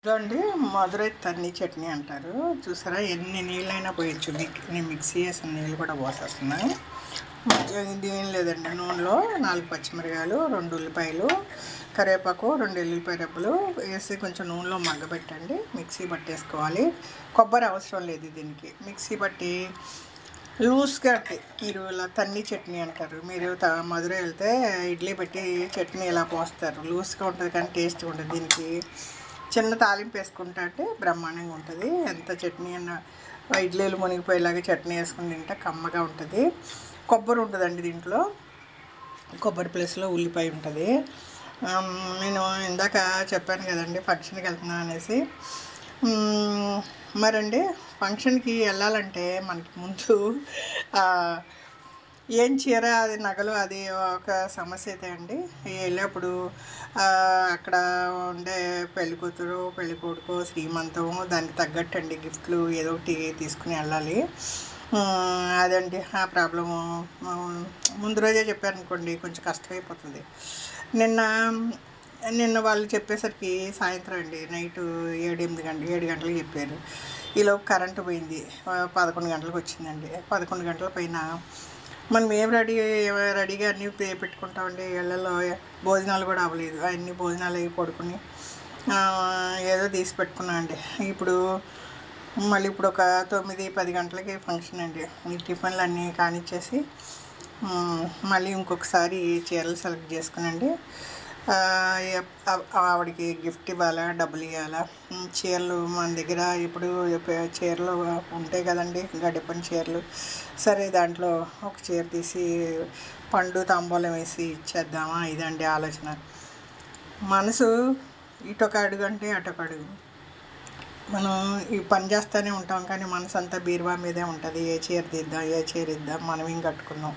ఇదండి మధురై తన్ని చట్నీ అంటారు. చూసారా ఎన్ని నీళ్ళైనా పోయొచ్చు. నేను మిక్సీ చేసిన నీళ్ళు కూడా పోసేస్తున్నాను. ఇది ఏం లేదండి, నూనెలో 4 పచ్చిమిరకాయలు, 2 ఉల్లిపాయలు, కరివేపాకు, 2 ఎల్లుల్లిపాయ రెబ్బలు వేసి కొంచెం నూనెలో మగ్గబెట్టండి. మిక్సీ పట్టేసుకోవాలి. కొబ్బరి అవసరం లేదు దీనికి. మిక్సీ పట్టి లూజ్గా మీరు ఇలా తన్ని చట్నీ అంటారు. మీరు మధురై వెళ్తే ఇడ్లీ పెట్టి చట్నీ ఇలా పోస్తారు. లూజ్గా ఉంటుంది కానీ టేస్ట్గా ఉంటుంది. దీనికి చిన్న తాలింపు వేసుకుంటా అంటే బ్రహ్మాండంగా ఉంటుంది. ఎంత చట్నీ అన్న ఇడ్లీలు మునిగిపోయేలాగా చట్నీ వేసుకుని తింటే కమ్మగా ఉంటుంది. కొబ్బరి ఉంటుందండి దీంట్లో. కొబ్బరి ప్లేస్లో ఉల్లిపాయ ఉంటుంది. నేను ఇందాక చెప్పాను కదండి ఫంక్షన్కి వెళ్తున్నాను అనేసి. మరండి ఫంక్షన్కి వెళ్ళాలంటే మనకి ముందు ఏం చీర అది నగలు అది ఒక సమస్య అయితే అండి. వెళ్ళేప్పుడు అక్కడ ఉండే పెళ్ళికూతురు పెళ్ళికొడుకు శ్రీమంతం దానికి తగ్గట్టు అండి గిఫ్ట్లు ఏదో ఒకటి తీసుకుని వెళ్ళాలి. అదండి ఆ ప్రాబ్లము. ముందు రోజే చెప్పారనుకోండి కొంచెం కష్టమైపోతుంది. నిన్న వాళ్ళు చెప్పేసరికి సాయంత్రం అండి, నైటు 7 గంటలకు చెప్పారు. ఈలోపు కరెంటు పోయింది. 11 గంటలకు వచ్చిందండి. 11 గంటల పైన మనం ఏం రెడీగా అన్నీ పెట్టుకుంటామండి. ఇళ్ళల్లో భోజనాలు కూడా అవ్వలేదు. అన్ని భోజనాలు అవి పడుకుని ఏదో తీసి పెట్టుకున్నాం అండి. మళ్ళీ ఇప్పుడు ఒక 9-10 గంటలకి ఫంక్షన్ అండి. ఈ టిఫిన్లు అన్నీ కానిచ్చేసి మళ్ళీ ఇంకొకసారి చీరలు సెలెక్ట్ చేసుకునండి. ఆవిడకి గిఫ్ట్ ఇవ్వాలా, డబ్బులు ఇవ్వాలా. చీరలు మన దగ్గర ఇప్పుడు చీరలు ఉంటాయి కదండి, గడ్డపని చీరలు. సరే దాంట్లో ఒక చీర తీసి పండు తాంబూలం వేసి ఇచ్చేద్దామా, ఇదండి ఆలోచన. మనసు ఇటొక అడుగు అంటే అటొక అడుగు. మనం ఈ పని చేస్తూనే ఉంటాం కానీ మనసు అంతా బీరువా మీదే ఉంటుంది. ఏ చీర తీద్దాం, ఏ చీర ఇద్దాం, మనం ఏం కట్టుకుందాం.